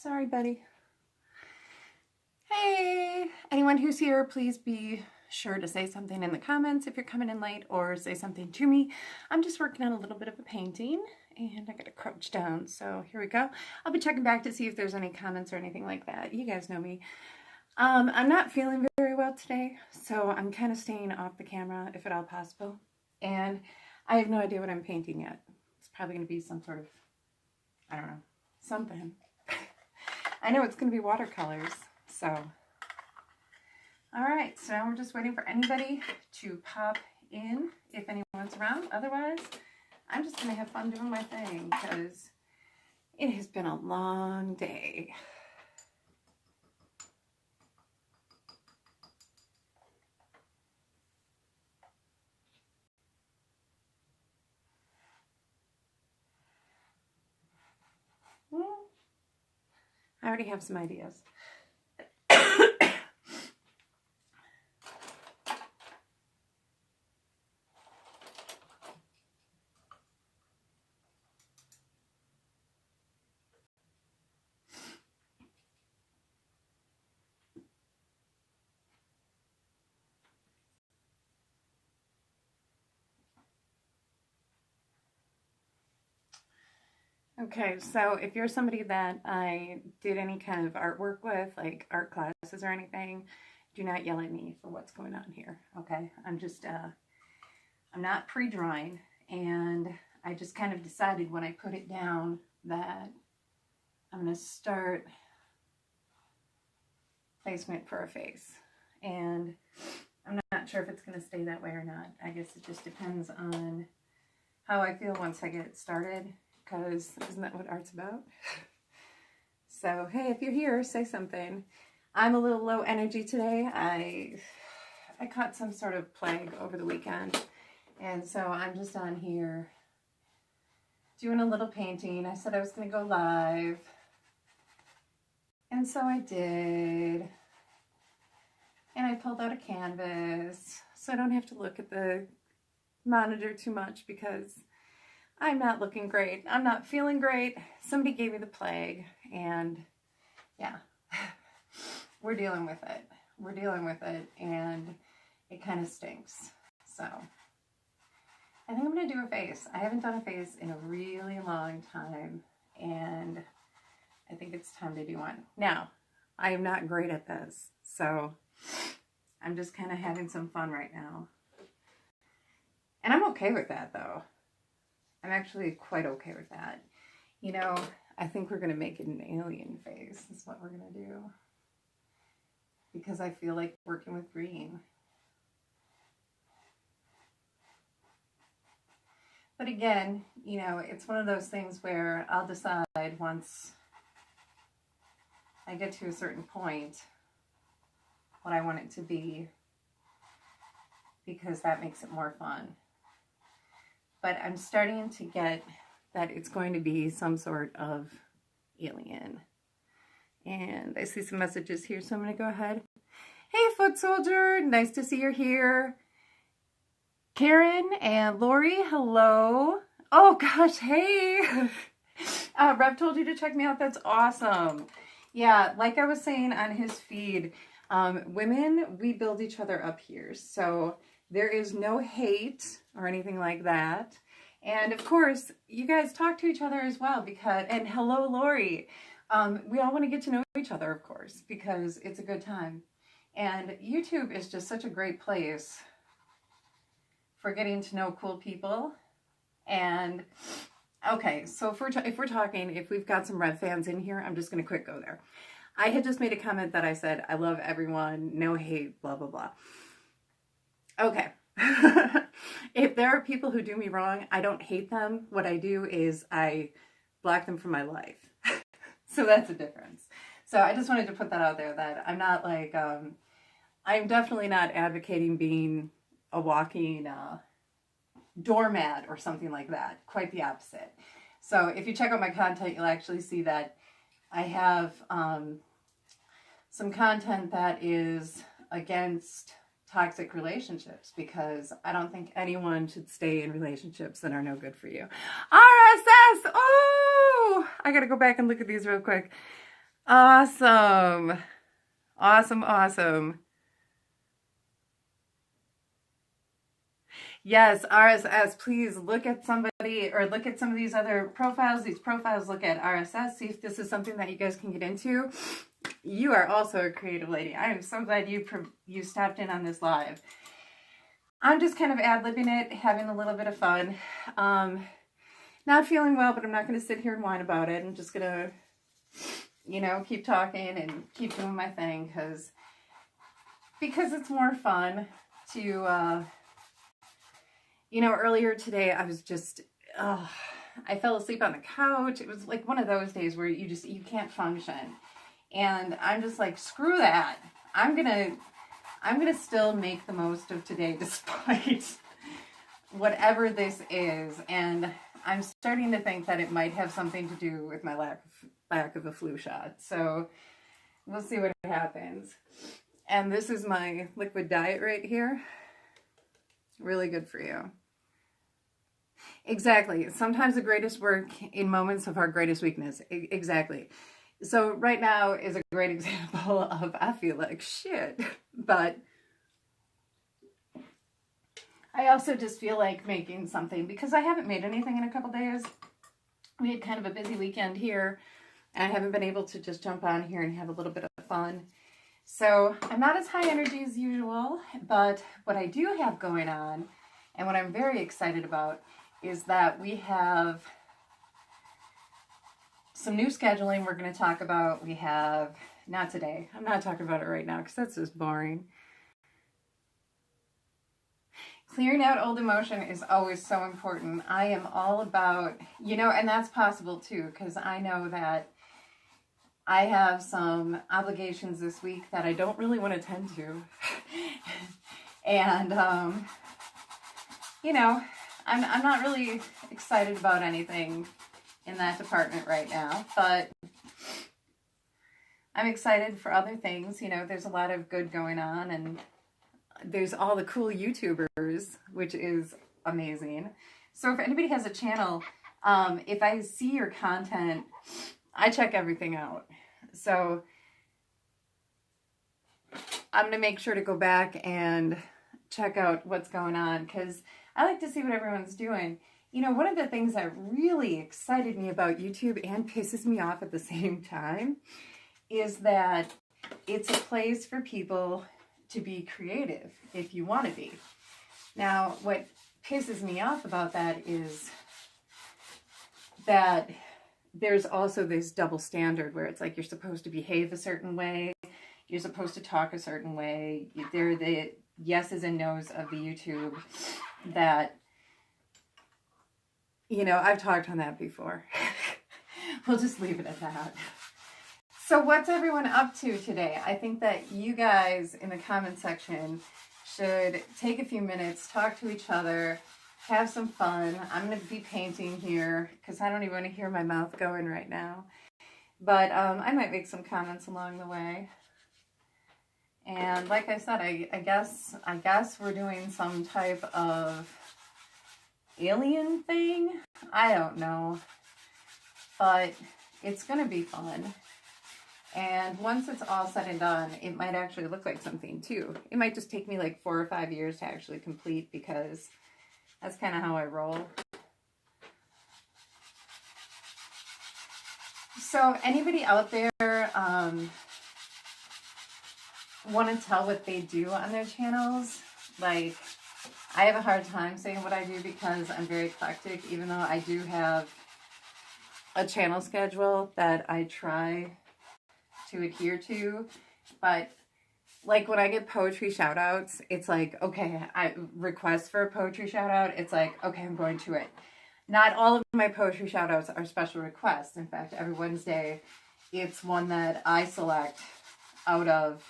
Sorry, buddy. Hey, anyone who's here, please be sure to say something in the comments if you're coming in late, or say something to me. I'm just working on a little bit of a painting and I gotta crouch down, so here we go. I'll be checking back to see if there's any comments or anything like that. You guys know me. I'm not feeling very well today, so I'm kind of staying off the camera if at all possible. And I have no idea what I'm painting yet. It's probably gonna be some sort of, I don't know, something. I know it's gonna be watercolors, so. All right, so now we're just waiting for anybody to pop in if anyone's around. Otherwise, I'm just gonna have fun doing my thing because it has been a long day. I already have some ideas. Okay, so if you're somebody that I did any kind of artwork with, like art classes or anything, do not yell at me for what's going on here, okay? I'm not pre-drawing, and I just kind of decided when I put it down that I'm gonna start placement for a face. And I'm not sure if it's gonna stay that way or not. I guess it just depends on how I feel once I get started. Because isn't that what art's about? So, hey, if you're here, say something. I'm a little low energy today. I caught some sort of plague over the weekend. And so I'm just on here doing a little painting. I said I was going to go live. And so I did. And I pulled out a canvas so I don't have to look at the monitor too much because I'm not looking great. I'm not feeling great. Somebody gave me the plague, and yeah, we're dealing with it. We're dealing with it, and it kind of stinks. So I think I'm going to do a face. I haven't done a face in a really long time, and I think it's time to do one. Now, I am not great at this, so I'm just kind of having some fun right now. And I'm okay with that, though. I'm actually quite okay with that. You know, I think we're going to make it an alien face is what we're going to do. Because I feel like working with green. But again, you know, it's one of those things where I'll decide once I get to a certain point what I want it to be. Because that makes it more fun. But I'm starting to get that it's going to be some sort of alien. And I see some messages here, so I'm going to go ahead. Hey, Foot Soldier, nice to see you're here. Karen and Lori, hello. Oh gosh, hey. Rev told you to check me out. That's awesome. Yeah, like I was saying on his feed, women, we build each other up here. So there is no hate or anything like that. And of course, you guys talk to each other as well because, and hello, Lori. We all want to get to know each other, of course, because it's a good time. And YouTube is just such a great place for getting to know cool people. And okay, so if we've got some Rev fans in here, I'm just going to quick go there. I had just made a comment that I said, I love everyone, no hate, blah, blah, blah. Okay. If there are people who do me wrong, I don't hate them. What I do is I block them from my life. So that's a difference. So I just wanted to put that out there that I'm not like, I'm definitely not advocating being a walking doormat or something like that. Quite the opposite. So if you check out my content, you'll actually see that I have some content that is against toxic relationships because I don't think anyone should stay in relationships that are no good for you. RSS! Oh! I gotta go back and look at these real quick. Awesome. Awesome, awesome. Yes, RSS, please look at somebody or look at some of these other profiles. These profiles look at RSS, see if this is something that you guys can get into. You are also a creative lady. I am so glad you stopped in on this live. I'm just kind of ad-libbing it, having a little bit of fun. Not feeling well, but I'm not going to sit here and whine about it. I'm just going to, you know, keep talking and keep doing my thing because it's more fun to... You know, earlier today, I was just, I fell asleep on the couch. It was like one of those days where you can't function. And I'm just like, screw that. I'm gonna still make the most of today despite whatever this is. And I'm starting to think that it might have something to do with my lack of a flu shot. So we'll see what happens. And this is my liquid diet right here. Really good for you. Exactly. Sometimes the greatest work in moments of our greatest weakness. Exactly. So right now is a great example of I feel like shit, but I also just feel like making something because I haven't made anything in a couple days. We had kind of a busy weekend here and I haven't been able to just jump on here and have a little bit of fun. So I'm not as high energy as usual, but what I do have going on and what I'm very excited about is that we have some new scheduling we're going to talk about. We have, not today, I'm not talking about it right now because that's just boring. Clearing out old emotion is always so important. I am all about, you know, and that's possible too because I know that I have some obligations this week that I don't really want to tend to. And, you know, I'm not really excited about anything in that department right now, but I'm excited for other things. You know, there's a lot of good going on and there's all the cool YouTubers, which is amazing. So if anybody has a channel, if I see your content, I check everything out. So I'm going to make sure to go back and check out what's going on because I like to see what everyone's doing. You know, one of the things that really excited me about YouTube and pisses me off at the same time is that it's a place for people to be creative if you want to be. Now, what pisses me off about that is that there's also this double standard where it's like you're supposed to behave a certain way, you're supposed to talk a certain way. They're the yeses and nos of the YouTube that, you know, I've talked on that before. We'll just leave it at that. So what's everyone up to today? I think that you guys in the comment section should take a few minutes, talk to each other, have some fun. I'm going to be painting here because I don't even want to hear my mouth going right now. But I might make some comments along the way. And like I said, I guess we're doing some type of alien thing. I don't know. But it's going to be fun. And once it's all said and done, it might actually look like something too. It might just take me like 4 or 5 years to actually complete because that's kind of how I roll. So anybody out there want to tell what they do on their channels? Like, I have a hard time saying what I do because I'm very eclectic, even though I do have a channel schedule that I try to adhere to. But like when I get poetry shout outs, it's like, okay, I request for a poetry shout out. It's like, okay, I'm going to it. Not all of my poetry shout outs are special requests. In fact, every Wednesday, it's one that I select out of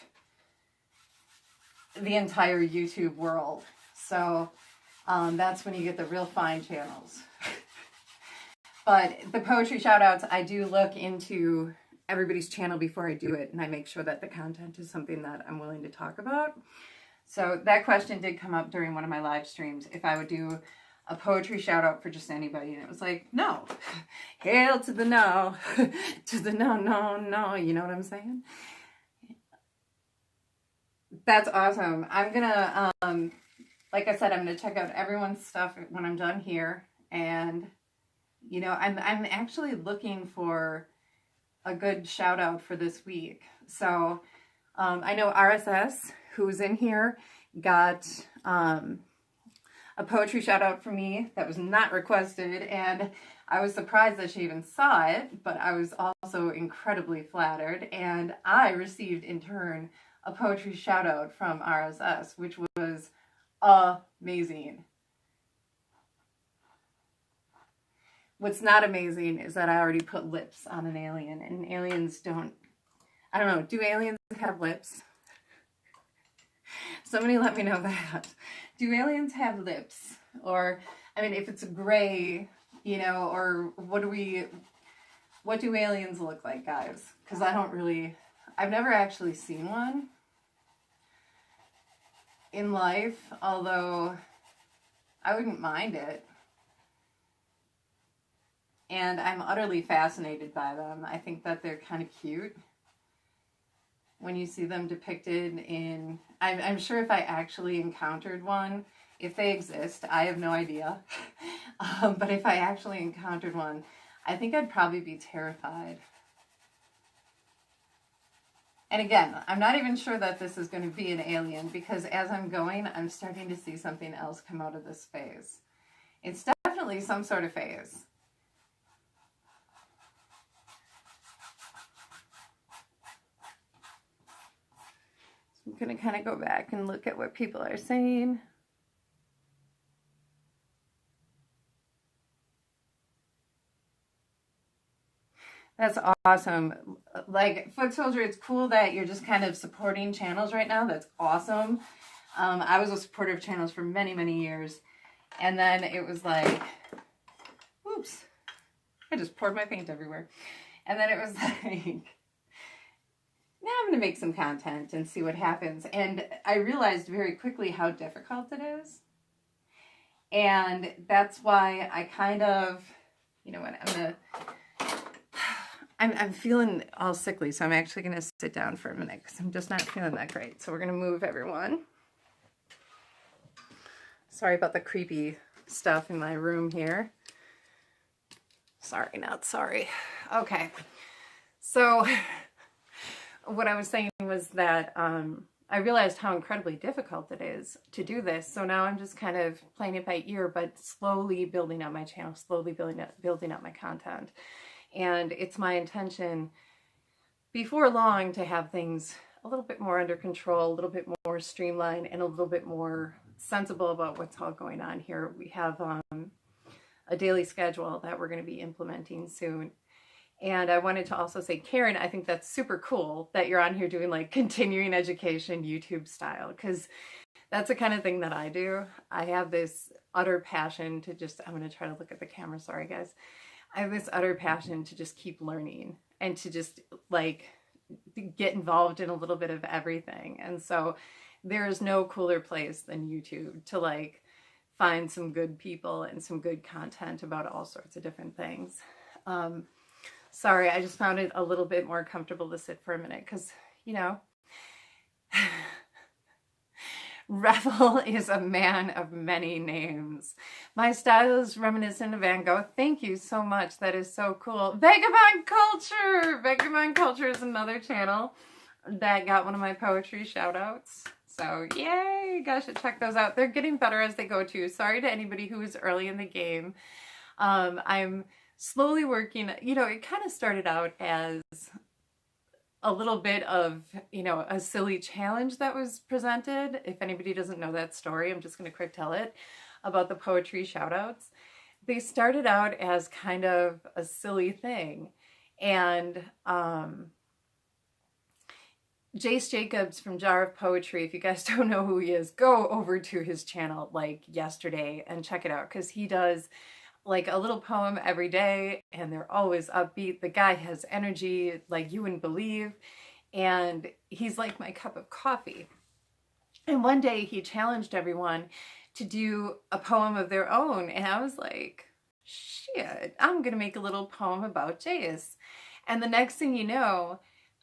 the entire YouTube world. So that's when you get the real fine channels. But the poetry shout outs, I do look into everybody's channel before I do it, and I make sure that the content is something that I'm willing to talk about. So that question did come up during one of my live streams, if I would do a poetry shout out for just anybody. And it was like, no, hail to the no, to the no, no, no. You know what I'm saying? That's awesome. I'm gonna, like I said, I'm gonna check out everyone's stuff when I'm done here. And, you know, I'm actually looking for a good shout out for this week. So I know RSS, who's in here, got a poetry shout out for me that was not requested, and I was surprised that she even saw it, but I was also incredibly flattered, and I received in turn a poetry shout out from RSS, which was amazing. What's not amazing is that I already put lips on an alien, and aliens don't, I don't know, do aliens have lips? Somebody let me know that. Do aliens have lips? Or, I mean, if it's gray, you know, or what do aliens look like, guys? Because I've never actually seen one in life, although I wouldn't mind it. And I'm utterly fascinated by them. I think that they're kind of cute when you see them depicted in, I'm sure if I actually encountered one, if they exist, I have no idea. But if I actually encountered one, I think I'd probably be terrified. And again, I'm not even sure that this is going to be an alien, because as I'm going, I'm starting to see something else come out of this phase. It's definitely some sort of phase. I'm going to kind of go back and look at what people are saying. That's awesome. Like, Foot Soldier, it's cool that you're just kind of supporting channels right now. That's awesome. I was a supporter of channels for many, many years. And then it was like, whoops, I just poured my paint everywhere. And then it was like, now I'm going to make some content and see what happens. And I realized very quickly how difficult it is. And that's why I kind of, you know what, I'm feeling all sickly, so I'm actually going to sit down for a minute because I'm just not feeling that great. So we're going to move everyone. Sorry about the creepy stuff in my room here. Sorry, not sorry. Okay. So what I was saying was that I realized how incredibly difficult it is to do this. So now I'm just kind of playing it by ear, but slowly building up my channel, slowly building up my content. And it's my intention before long to have things a little bit more under control, a little bit more streamlined, and a little bit more sensible about what's all going on here. We have a daily schedule that we're going to be implementing soon. And I wanted to also say, Karen, I think that's super cool that you're on here doing like continuing education YouTube style, because that's the kind of thing that I do. I have this utter passion to just, I'm going to try to look at the camera, sorry guys. I have this utter passion to just keep learning and to just like get involved in a little bit of everything. And so there is no cooler place than YouTube to like find some good people and some good content about all sorts of different things. Sorry, I just found it a little bit more comfortable to sit for a minute because, you know, Revel is a man of many names. My style is reminiscent of Van Gogh. Thank you so much. That is so cool. Vagabond Culture! Vagabond Culture is another channel that got one of my poetry shout outs. So yay, you guys should check those out. They're getting better as they go too. Sorry to anybody who was early in the game. I'm slowly working, you know, it kind of started out as a little bit of, you know, a silly challenge that was presented. If anybody doesn't know that story, I'm just going to quick tell it about the poetry shoutouts. They started out as kind of a silly thing. And Jace Jacobs from Jar of Poetry, if you guys don't know who he is, go over to his channel like yesterday and check it out, because he does like a little poem every day and they're always upbeat. The guy has energy like you wouldn't believe, and he's like my cup of coffee. And one day he challenged everyone to do a poem of their own. And I was like, shit, I'm going to make a little poem about Jace. And the next thing you know,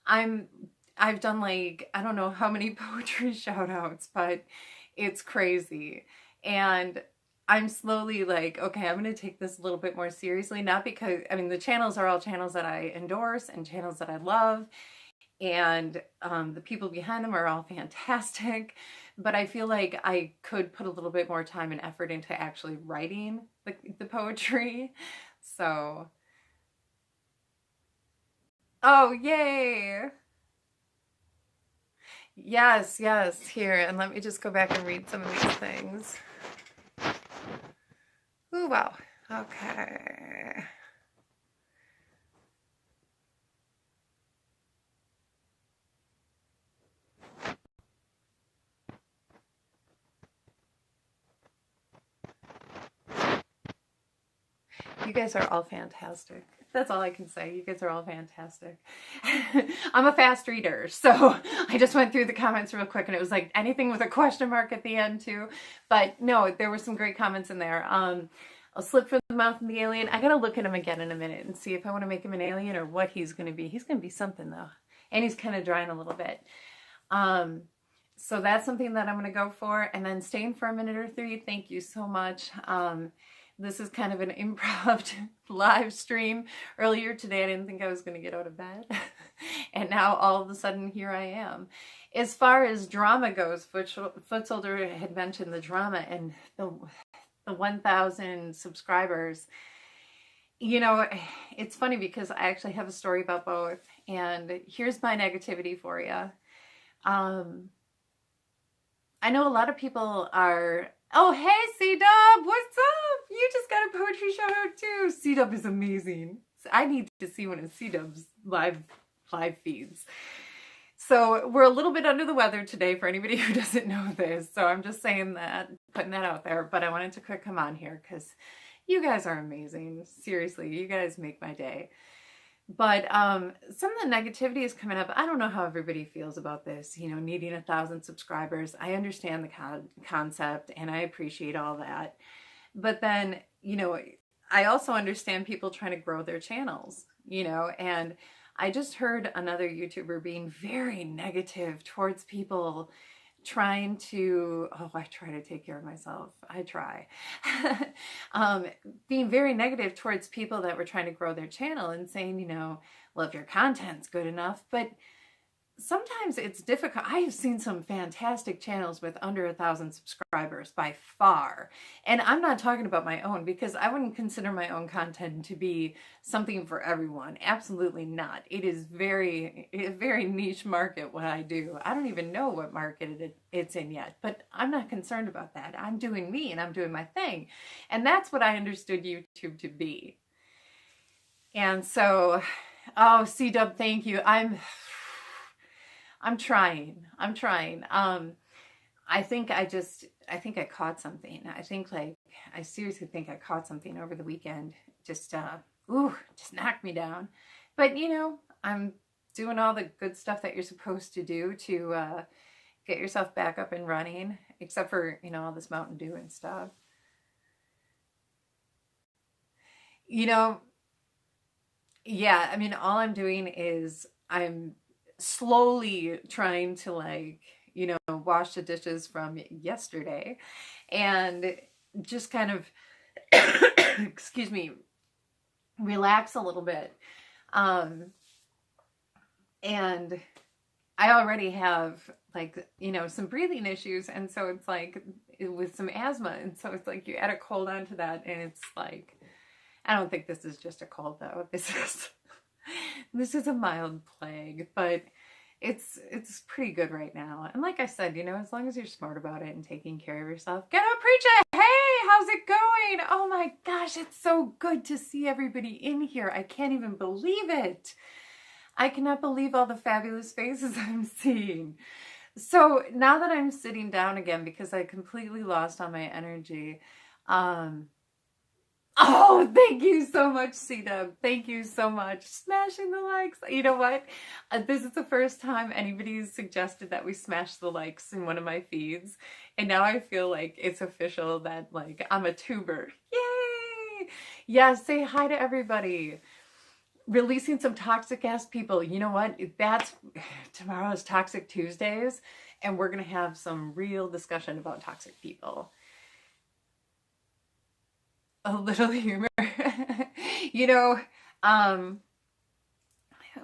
I've done like, I don't know how many poetry shout outs, but it's crazy. And I'm slowly like, okay, I'm going to take this a little bit more seriously. Not because, I mean, the channels are all channels that I endorse and channels that I love. And the people behind them are all fantastic. But I feel like I could put a little bit more time and effort into actually writing the poetry. So, oh, yay. Yes, yes, here. And let me just go back and read some of these things. Ooh, wow. Okay. You guys are all fantastic. That's all I can say. You guys are all fantastic. I'm a fast reader, so I just went through the comments real quick, and it was like anything with a question mark at the end too. But no, there were some great comments in there. I'll slip from the mouth of the alien. I gotta look at him again in a minute and see if I want to make him an alien or what he's gonna be. He's gonna be something though, and he's kind of drying a little bit. So that's something that I'm gonna go for. And then staying for a minute or three. Thank you so much. This is kind of an improv live stream. Earlier today, I didn't think I was going to get out of bed. And now all of a sudden, here I am. As far as drama goes, Footsoldier had mentioned the drama and the 1,000 subscribers. You know, it's funny because I actually have a story about both. And here's my negativity for you. I know a lot of people are... Oh, hey, C-Dub, what's up? You just got a poetry shout out too. C-Dub is amazing. I need to see one of C-Dub's live feeds. So we're a little bit under the weather today for anybody who doesn't know this. So I'm just saying that, putting that out there. But I wanted to quick come on here because you guys are amazing. Seriously, you guys make my day. But some of the negativity is coming up. I don't know how everybody feels about this, you know, needing 1,000 subscribers. I understand the concept and I appreciate all that. But then, you know, I also understand people trying to grow their channels, you know, and I just heard another YouTuber being very negative towards people trying to, oh, I try to take care of myself. I try. Being very negative towards people that were trying to grow their channel and saying, you know, well, if your content's good enough, but sometimes it's difficult. I have seen some fantastic channels with under 1,000 subscribers by far. And I'm not talking about my own because I wouldn't consider my own content to be something for everyone. Absolutely not. It is a very niche market what I do. I don't even know what market it's in yet, but I'm not concerned about that. I'm doing me and I'm doing my thing. And that's what I understood YouTube to be. And so, oh, C-Dub, thank you. I'm trying. I think I caught something. I seriously think I caught something over the weekend. Just knocked me down. But, you know, I'm doing all the good stuff that you're supposed to do to get yourself back up and running, except for, you know, all this Mountain Dew and stuff. You know, yeah, I mean, all I'm doing is I'm slowly trying to, like, you know, wash the dishes from yesterday and just kind of excuse me, relax a little bit. And I already have, like, you know, some breathing issues, and so it's like with some asthma, and so it's like you add a cold onto that, and it's like, I don't think this is just a cold though. This is a mild plague, but it's pretty good right now. And like I said, you know, as long as you're smart about it and taking care of yourself. Get up, preacher! Hey, how's it going? Oh my gosh, it's so good to see everybody in here. I can't even believe it. I cannot believe all the fabulous faces I'm seeing. So now that I'm sitting down again because I completely lost all my energy, Oh, thank you so much, C-Dub. Thank you so much. Smashing the likes. You know what? This is the first time anybody's suggested that we smash the likes in one of my feeds. And now I feel like it's official that like I'm a tuber. Yay! Yeah, say hi to everybody. Releasing some toxic ass people. You know what? That's tomorrow's Toxic Tuesdays, and we're going to have some real discussion about toxic people. A little humor. You know,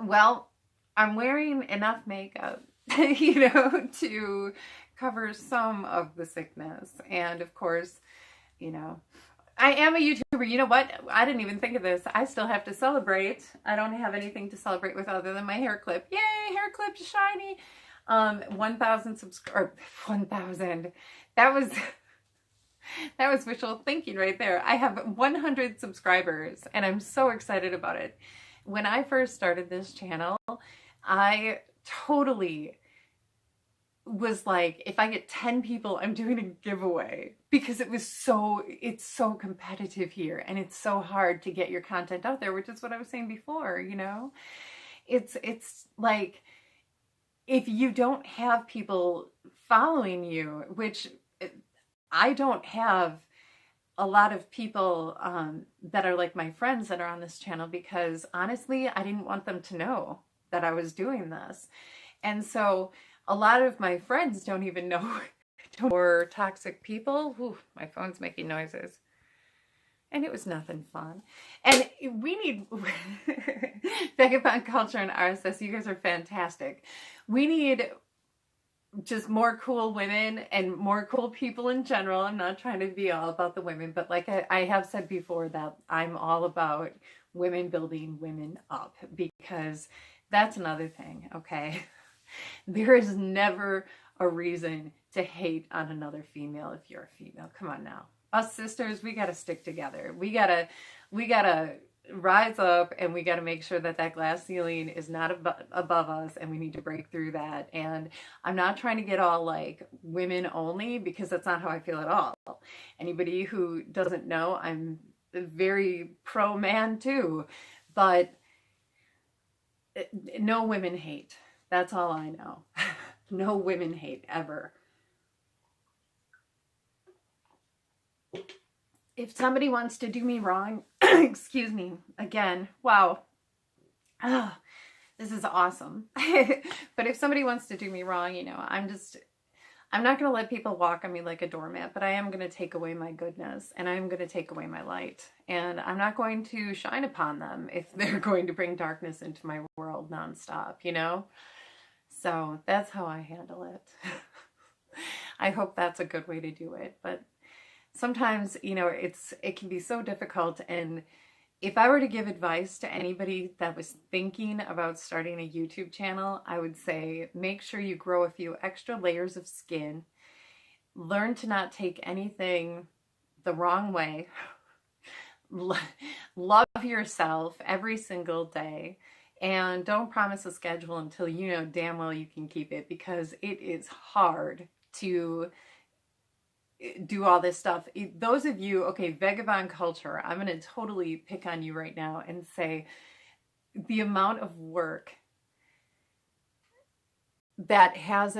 well, I'm wearing enough makeup, you know, to cover some of the sickness. And of course, you know, I am a YouTuber. You know what? I didn't even think of this. I still have to celebrate. I don't have anything to celebrate with other than my hair clip. Yay, hair clip shiny. 1,000 subscribers. 1,000. That was wishful thinking right there. I have 100 subscribers and I'm so excited about it. When I first started this channel, I totally was like, if I get 10 people, I'm doing a giveaway, because it's so competitive here and it's so hard to get your content out there, which is what I was saying before, you know? It's like, if you don't have people following you, which I don't have a lot of people that are like my friends that are on this channel, because honestly, I didn't want them to know that I was doing this. And so a lot of my friends don't even know or toxic people. Ooh, my phone's making noises. And it was nothing fun. And we need Vagabond Culture and RSS. You guys are fantastic. We need just more cool women and more cool people in general. I'm not trying to be all about the women, but like I have said before, that I'm all about women building women up, because that's another thing, okay? There is never a reason to hate on another female if you're a female. Come on now. Us sisters, we got to stick together. We got to rise up, and we got to make sure that that glass ceiling is not above us, and we need to break through that. And I'm not trying to get all like women only, because that's not how I feel at all. Anybody who doesn't know, I'm very pro man too, but no women hate. That's all I know. No women hate ever. If somebody wants to do me wrong, excuse me, again, wow. Oh, this is awesome. But if somebody wants to do me wrong, you know, I'm not going to let people walk on me like a doormat, but I am going to take away my goodness, and I'm going to take away my light. And I'm not going to shine upon them if they're going to bring darkness into my world nonstop, you know? So that's how I handle it. I hope that's a good way to do it. But sometimes, you know, it can be so difficult. And if I were to give advice to anybody that was thinking about starting a YouTube channel, I would say make sure you grow a few extra layers of skin. Learn to not take anything the wrong way. Love yourself every single day. And don't promise a schedule until you know damn well you can keep it, because it is hard to do all this stuff. Those of you, okay, Vagabond Culture, I'm going to totally pick on you right now and say the amount of work that has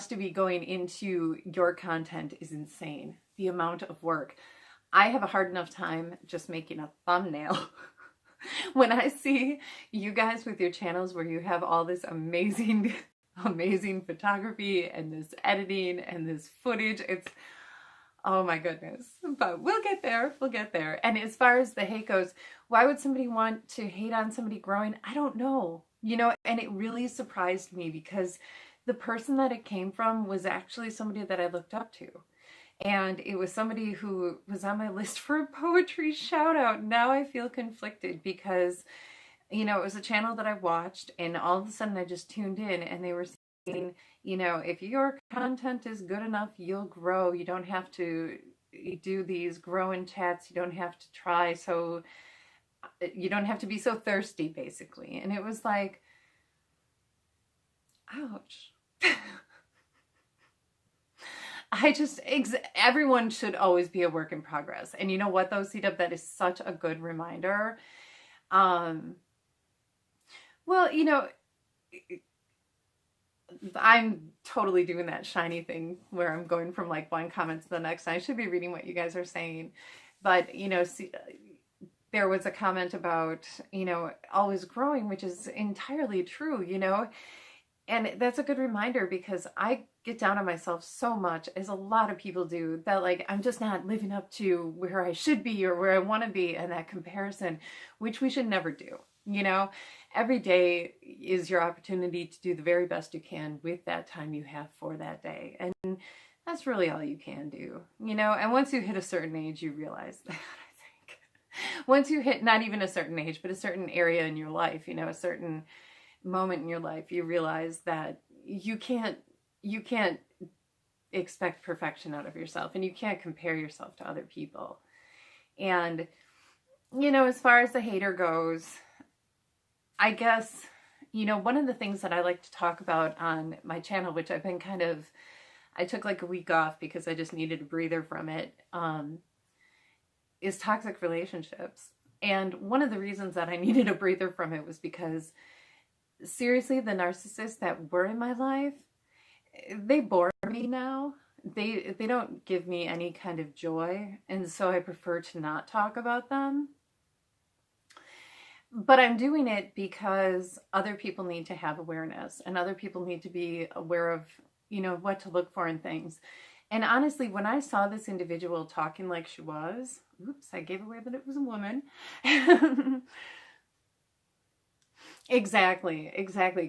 to be going into your content is insane. The amount of work. I have a hard enough time just making a thumbnail. When I see you guys with your channels where you have all this amazing, amazing photography and this editing and this footage, it's, oh my goodness. But we'll get there. We'll get there. And as far as the hate goes, why would somebody want to hate on somebody growing? I don't know. You know, and it really surprised me, because the person that it came from was actually somebody that I looked up to. And it was somebody who was on my list for a poetry shout out. Now I feel conflicted, because, you know, it was a channel that I watched, and all of a sudden I just tuned in, and they were saying, you know, if your content is good enough, you'll grow. You don't have to do these growing chats. You don't have to try. So you don't have to be so thirsty, basically. And it was like, ouch. everyone should always be a work in progress. And you know what though, CW, that is such a good reminder. Well, you know, I'm totally doing that shiny thing where I'm going from like one comment to the next. I should be reading what you guys are saying. But, you know, there was a comment about, you know, always growing, which is entirely true, you know. And that's a good reminder, because I get down on myself so much, as a lot of people do, that like I'm just not living up to where I should be or where I want to be, and that comparison, which we should never do. You know, every day is your opportunity to do the very best you can with that time you have for that day. And that's really all you can do, you know. And once you hit a certain age, you realize that, I think. Once you hit not even a certain age, but a certain area in your life, you know, a certain moment in your life, you realize that you can't expect perfection out of yourself, and you can't compare yourself to other people. And, you know, as far as the hater goes, I guess, you know, one of the things that I like to talk about on my channel, which I've been I took like a week off because I just needed a breather from it, is toxic relationships. And one of the reasons that I needed a breather from it was because, seriously, the narcissists that were in my life, they bore me now. They don't give me any kind of joy, and so I prefer to not talk about them. But I'm doing it because other people need to have awareness, and other people need to be aware of, you know, what to look for in things. And honestly, when I saw this individual talking like she was, oops, I gave away that it was a woman. Exactly.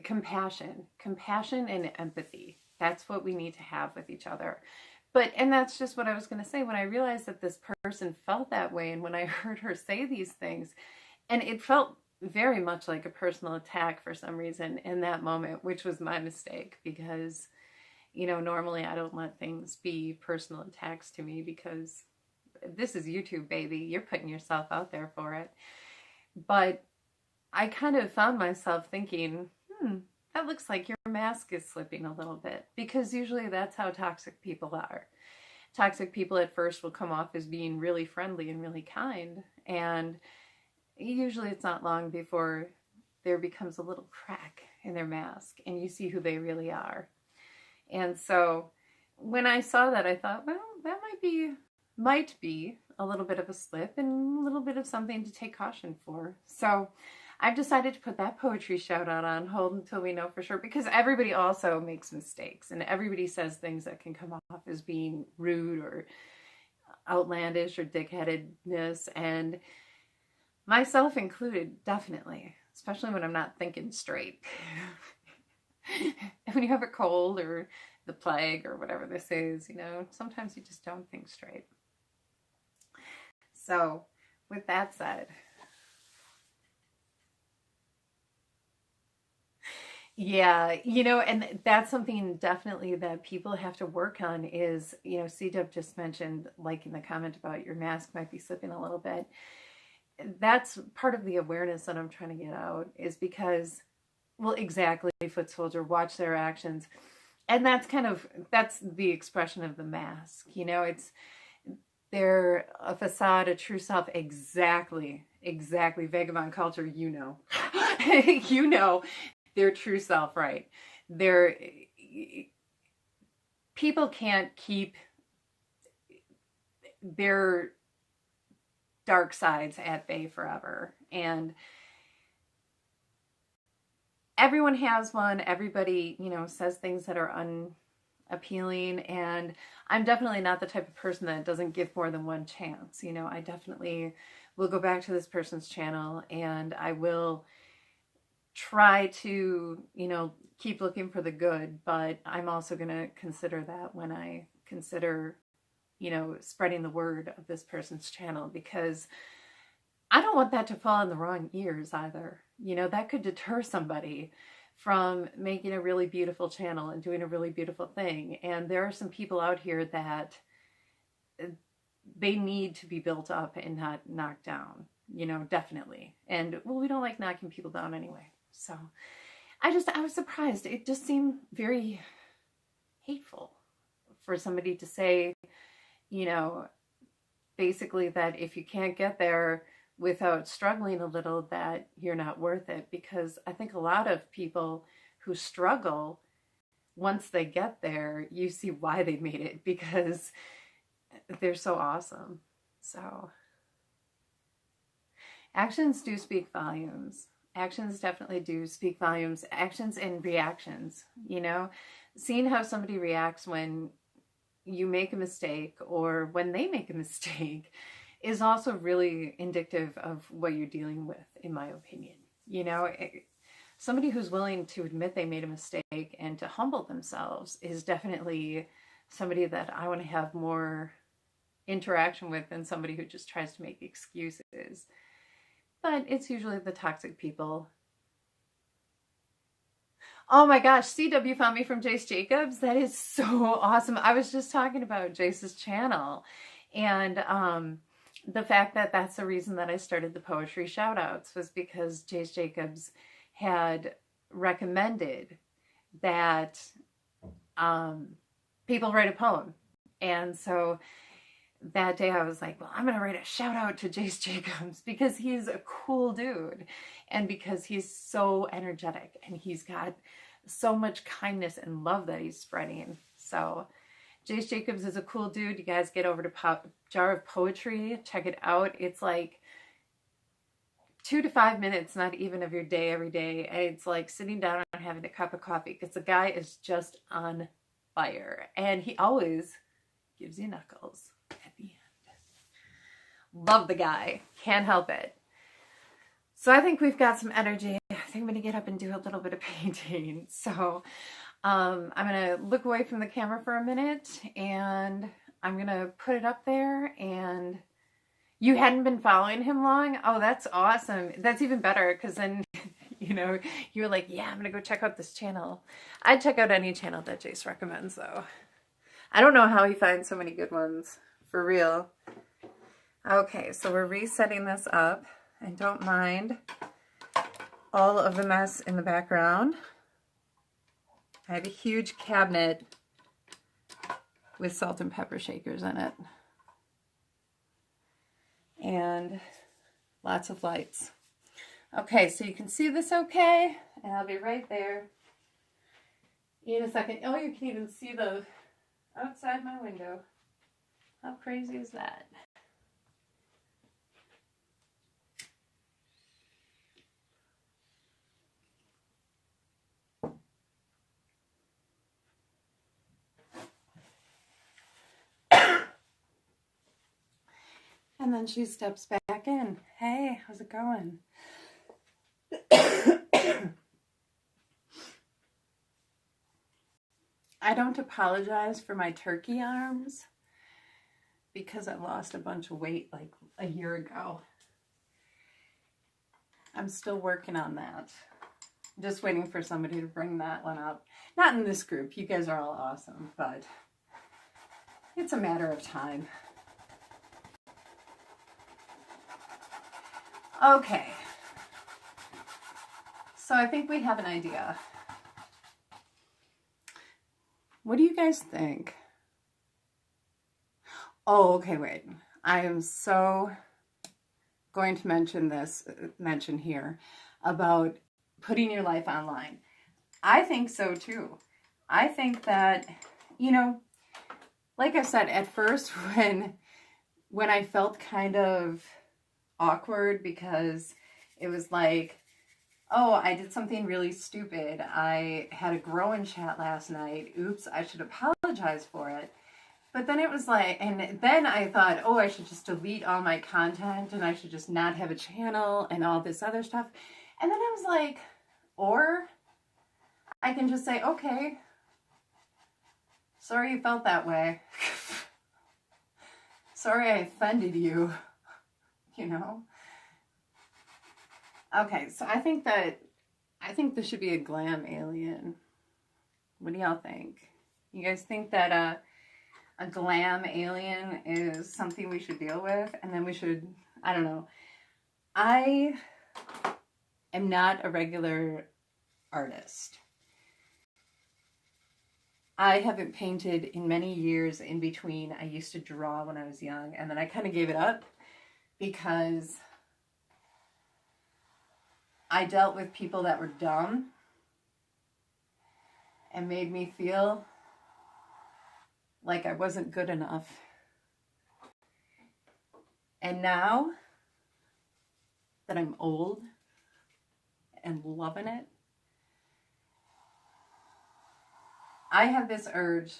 Compassion and empathy. That's what we need to have with each other. And that's just what I was going to say. When I realized that this person felt that way, and when I heard her say these things, and it felt very much like a personal attack for some reason in that moment, which was my mistake, because, you know, normally I don't let things be personal attacks to me, because this is YouTube, baby. You're putting yourself out there for it. But I kind of found myself thinking, that looks like your mask is slipping a little bit, because usually that's how toxic people are. Toxic people at first will come off as being really friendly and really kind, and usually it's not long before there becomes a little crack in their mask and you see who they really are. And so when I saw that, I thought, well, that might be a little bit of a slip and a little bit of something to take caution for. So I've decided to put that poetry shout out on hold until we know for sure, because everybody also makes mistakes, and everybody says things that can come off as being rude or outlandish or dickheadedness, and myself included, definitely, especially when I'm not thinking straight. When you have a cold or the plague or whatever this is, you know, sometimes you just don't think straight. So with that said, yeah, you know, and that's something definitely that people have to work on is, you know, CW just mentioned, like in the comment about your mask might be slipping a little bit. That's part of the awareness that I'm trying to get out, is because, well, exactly, foot soldier, watch their actions. And that's the expression of the mask. You know, they're a facade, a true self. Exactly. Vagabond culture, you know. You know their true self, right? People can't keep their dark sides at bay forever. And everyone has one. Everybody, you know, says things that are unappealing. And I'm definitely not the type of person that doesn't give more than one chance. You know, I definitely will go back to this person's channel, and I will try to, you know, keep looking for the good. But I'm also going to consider that when I consider, you know, spreading the word of this person's channel, because I don't want that to fall in the wrong ears either. You know, that could deter somebody from making a really beautiful channel and doing a really beautiful thing. And there are some people out here that they need to be built up and not knocked down, you know, definitely. And well, we don't like knocking people down anyway. So I was surprised. It just seemed very hateful for somebody to say, you know, basically that if you can't get there without struggling a little, that you're not worth it. Because I think a lot of people who struggle, once they get there, you see why they made it, because they're so awesome. So actions do speak volumes. Actions definitely do speak volumes. Actions and reactions, you know, seeing how somebody reacts when you make a mistake or when they make a mistake is also really indicative of what you're dealing with, in my opinion. You know, somebody who's willing to admit they made a mistake and to humble themselves is definitely somebody that I want to have more interaction with than somebody who just tries to make excuses. But it's usually the toxic people. Oh my gosh, CW found me from Jace Jacobs. That is so awesome. I was just talking about Jace's channel, and the fact that that's the reason that I started the poetry shoutouts was because Jace Jacobs had recommended that people write a poem. And so that day I was like, well, I'm going to write a shout out to Jace Jacobs because he's a cool dude and because he's so energetic and he's got so much kindness and love that he's spreading. So Jace Jacobs is a cool dude. You guys get over to Jar of Poetry. Check it out. It's like 2 to 5 minutes, not even of your day every day. And it's like sitting down and having a cup of coffee because the guy is just on fire. And he always gives you knuckles at the end. Love the guy. Can't help it. So I think we've got some energy. I think I'm going to get up and do a little bit of painting. So I'm going to look away from the camera for a minute and I'm going to put it up there. And you hadn't been following him long? Oh, that's awesome. That's even better because then, you know, you're like, yeah, I'm going to go check out this channel. I'd check out any channel that Jace recommends though. I don't know how he finds so many good ones, for real. Okay, so we're resetting this up, and don't mind all of the mess in the background. I have a huge cabinet with salt and pepper shakers in it. And lots of lights. Okay, so you can see this okay, and I'll be right there in a second. Oh, you can even see the outside my window. How crazy is that? And then she steps back in. Hey, how's it going? I don't apologize for my turkey arms because I lost a bunch of weight like a year ago. I'm still working on that. Just waiting for somebody to bring that one up. Not in this group. You guys are all awesome, but it's a matter of time. Okay. So I think we have an idea. What do you guys think? Oh, okay, wait. I am so going to mention here about putting your life online. I think so too. I think that, you know, like I said, at first when I felt kind of awkward because it was like, oh, I did something really stupid. I had a grow-in chat last night. Oops, I should apologize for it. But then it was like, and then I thought, oh, I should just delete all my content and I should just not have a channel and all this other stuff. And then I was like, or I can just say, okay, sorry you felt that way. Sorry I offended you, you know? Okay, so I think this should be a glam alien. What do y'all think? You guys think that a glam alien is something we should deal with? And then we should, I don't know. I am not a regular artist. I haven't painted in many years. In between, I used to draw when I was young, and then I kind of gave it up because I dealt with people that were dumb and made me feel like I wasn't good enough. And now that I'm old and loving it, I have this urge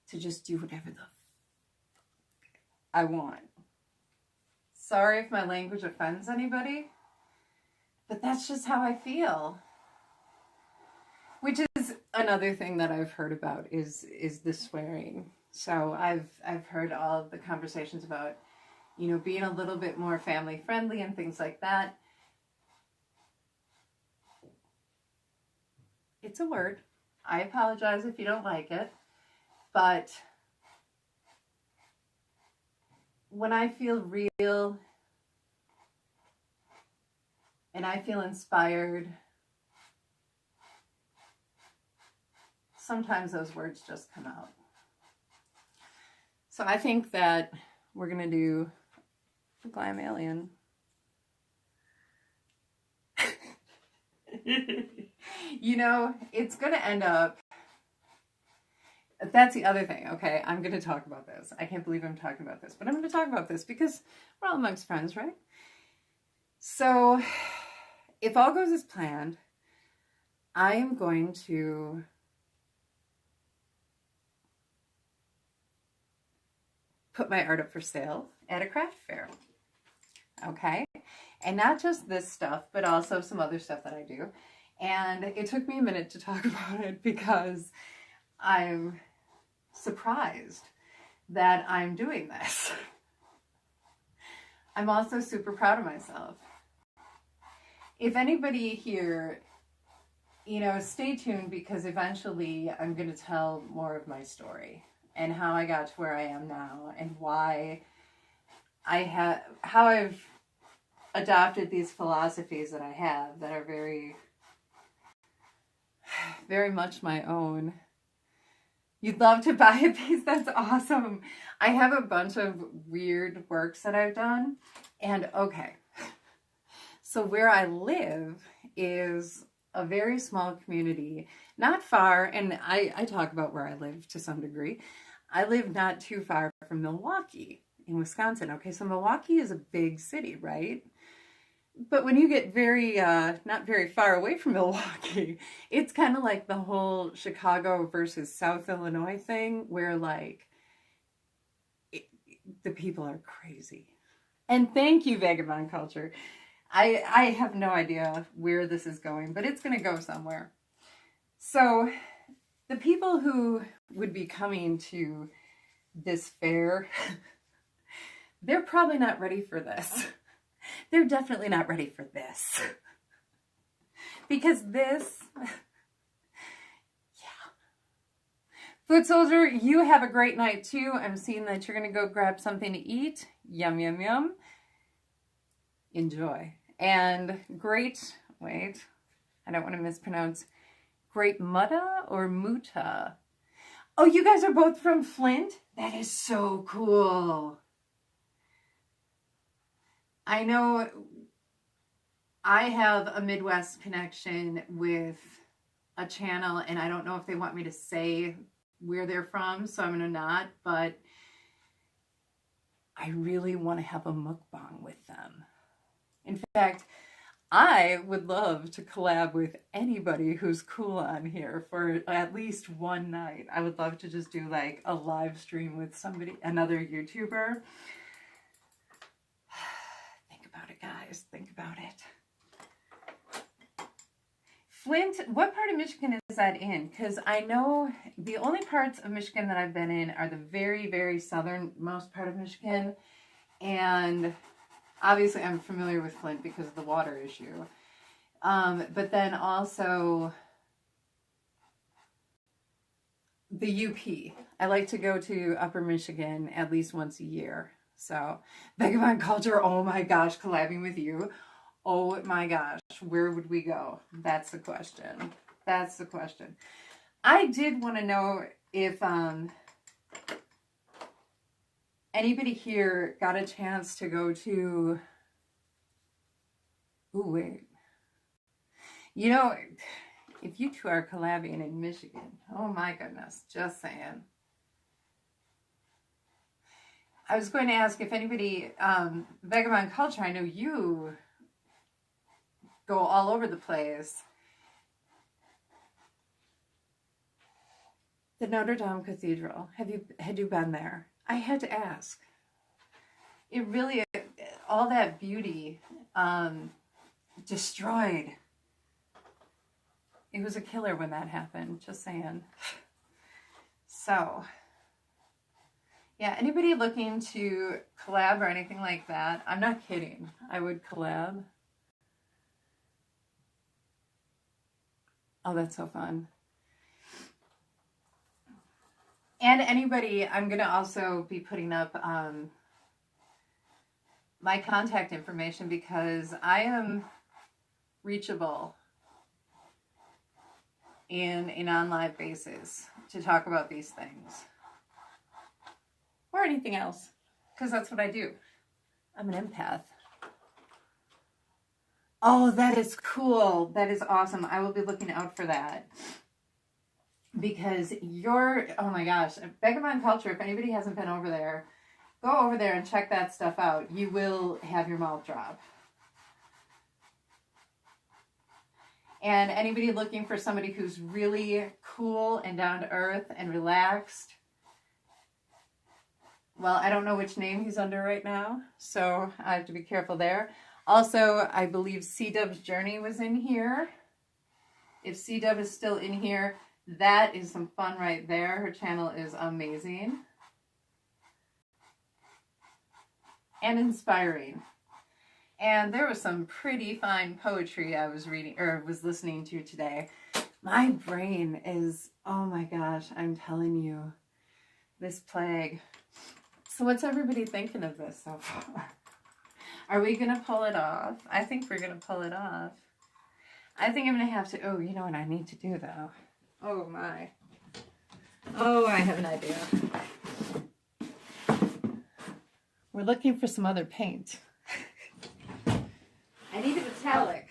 to just do whatever the I want. Sorry if my language offends anybody, but that's just how I feel. Which is another thing that I've heard about is the swearing. So I've heard all of the conversations about, you know, being a little bit more family friendly and things like that. It's a word. I apologize if you don't like it, but when I feel real and I feel inspired, sometimes those words just come out. So I think that we're going to do the Glam Alien. You know, it's going to end up... That's the other thing, okay? I'm going to talk about this. I can't believe I'm talking about this, but I'm going to talk about this because we're all amongst friends, right? So, if all goes as planned, I am going to put my art up for sale at a craft fair, okay? And not just this stuff, but also some other stuff that I do. And it took me a minute to talk about it because I'm surprised that I'm doing this. I'm also super proud of myself. If anybody here, you know, stay tuned because eventually I'm going to tell more of my story and how I got to where I am now and why how I've adopted these philosophies that I have that are very, very much my own. You'd love to buy a piece? That's awesome. I have a bunch of weird works that I've done. And okay, so where I live is a very small community, not far, and I talk about where I live to some degree. I live not too far from Milwaukee in Wisconsin. Okay, so Milwaukee is a big city, right? But when you get very, not very far away from Milwaukee, it's kind of like the whole Chicago versus South Illinois thing where like the people are crazy. And thank you, Vagabond Culture. I have no idea where this is going, but it's going to go somewhere. So the people who would be coming to this fair, they're probably not ready for this. They're definitely not ready for this. Because this, yeah. Food Soldier, you have a great night too. I'm seeing that you're going to go grab something to eat. Yum, yum, yum. Enjoy. And great, wait, I don't want to mispronounce. Great Mutta or Muta? Oh, you guys are both from Flint? That is so cool. I know I have a Midwest connection with a channel, and I don't know if they want me to say where they're from, so I'm going to not, but I really want to have a mukbang with them. In fact, I would love to collab with anybody who's cool on here for at least one night. I would love to just do like a live stream with somebody, another YouTuber. Think about it, guys. Think about it. Flint, what part of Michigan is that in? Because I know the only parts of Michigan that I've been in are the very, very southernmost part of Michigan. And obviously I'm familiar with Flint because of the water issue. But then also the UP. I like to go to Upper Michigan at least once a year. So, Vagabond Culture, oh my gosh, collabing with you. Oh my gosh, where would we go? That's the question. That's the question. I did want to know if anybody here got a chance to go to... Ooh, wait. You know, if you two are collabing in Michigan, oh my goodness, just saying. I was going to ask if anybody, Vagabond Culture, I know you go all over the place. The Notre Dame Cathedral, had you been there? I had to ask. It really, all that beauty, destroyed. It was a killer when that happened, just saying. So, yeah, anybody looking to collab or anything like that? I'm not kidding. I would collab. Oh, that's so fun. And anybody, I'm going to also be putting up my contact information because I am reachable in an on-live basis to talk about these things. Or anything else, because that's what I do. I'm an empath. Oh, that is cool. That is awesome. I will be looking out for that. Because oh my gosh, Vagabond Culture, if anybody hasn't been over there, go over there and check that stuff out. You will have your mouth drop. And anybody looking for somebody who's really cool and down to earth and relaxed, well, I don't know which name he's under right now, so I have to be careful there. Also, I believe C-Dub's Journey was in here. If C-Dub is still in here, that is some fun right there. Her channel is amazing and inspiring. And there was some pretty fine poetry I was reading or was listening to today. My brain is, oh my gosh, I'm telling you, this plague. So what's everybody thinking of this so far? Are we going to pull it off? I think we're going to pull it off. I think I'm going to have to, oh, you know what I need to do though? Oh my. Oh, I have an idea. We're looking for some other paint. I need a metallic.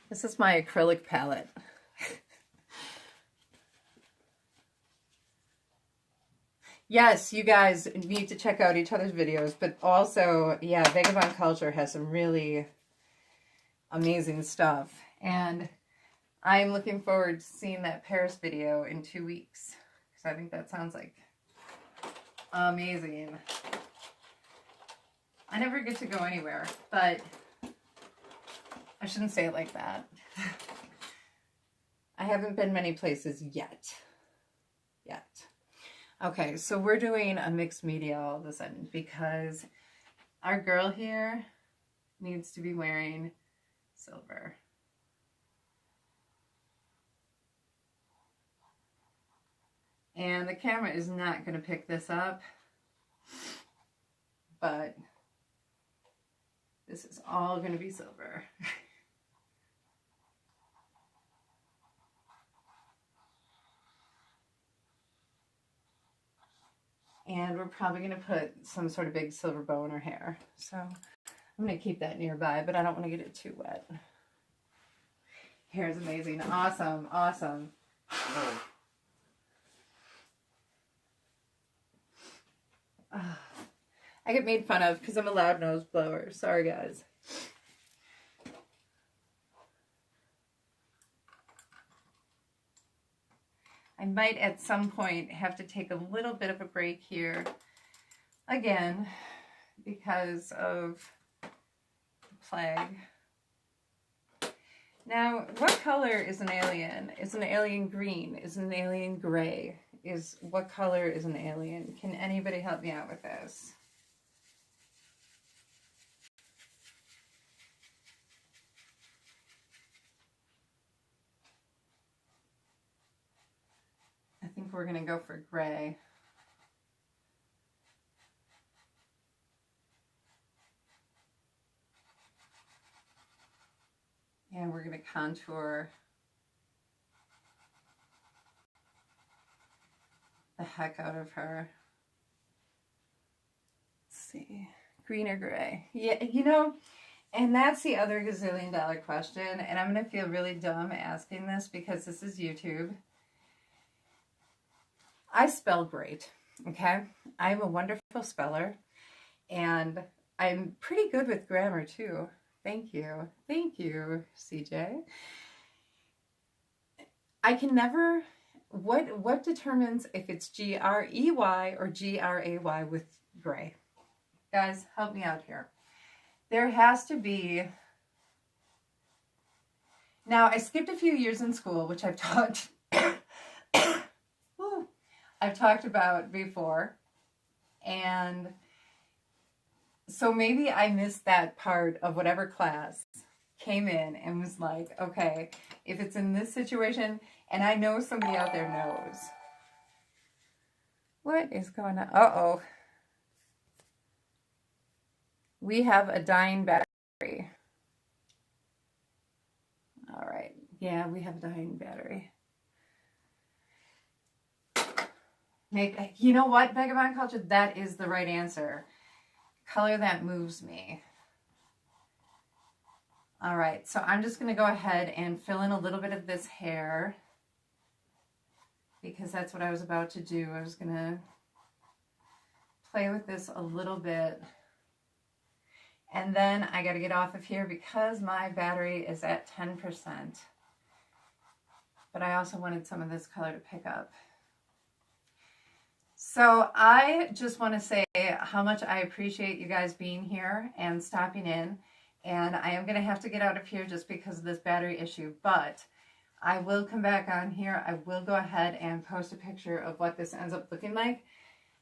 This is my acrylic palette. Yes, you guys need to check out each other's videos, but also, yeah, Vagabond Culture has some really amazing stuff. And I'm looking forward to seeing that Paris video in 2 weeks, because I think that sounds like amazing. I never get to go anywhere, but I shouldn't say it like that. I haven't been many places yet. Okay, so we're doing a mixed media all of a sudden because our girl here needs to be wearing silver. And the camera is not going to pick this up, but this is all going to be silver. And we're probably going to put some sort of big silver bow in her hair. So I'm going to keep that nearby, but I don't want to get it too wet. Hair is amazing. Awesome. Awesome. I get made fun of because I'm a loud nose blower. Sorry, guys. I might at some point have to take a little bit of a break here again because of the plague. Now, what color is an alien? Is an alien green? Is an alien gray? What color is an alien? Can anybody help me out with this? think we're going to go for gray. And we're going to contour the heck out of her. Let's see, green or gray? Yeah, you know, and that's the other gazillion dollar question. And I'm going to feel really dumb asking this because this is YouTube. I spell great, okay? I'm a wonderful speller. And I'm pretty good with grammar too. Thank you. Thank you, CJ. I can never, what determines if it's G-R-E-Y or G-R-A-Y with gray? Guys, help me out here. There has to be, now I skipped a few years in school, which I've talked, I've talked about before. And so maybe I missed that part of whatever class came in and was like, okay, if it's in this situation, and I know somebody out there knows. What is going on? Uh-oh. We have a dying battery. All right. Yeah, we have a dying battery. You know what, Vagabond Culture? That is the right answer. Color that moves me. All right, so I'm just going to go ahead and fill in a little bit of this hair because that's what I was about to do. I was going to play with this a little bit. And then I got to get off of here because my battery is at 10%. But I also wanted some of this color to pick up. So I just want to say how much I appreciate you guys being here and stopping in. And I am going to have to get out of here just because of this battery issue. But I will come back on here. I will go ahead and post a picture of what this ends up looking like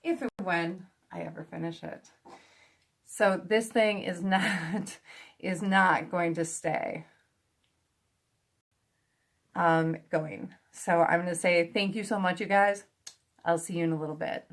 if and when I ever finish it. So this thing is not going to stay going. So I'm going to say thank you so much, you guys. I'll see you in a little bit.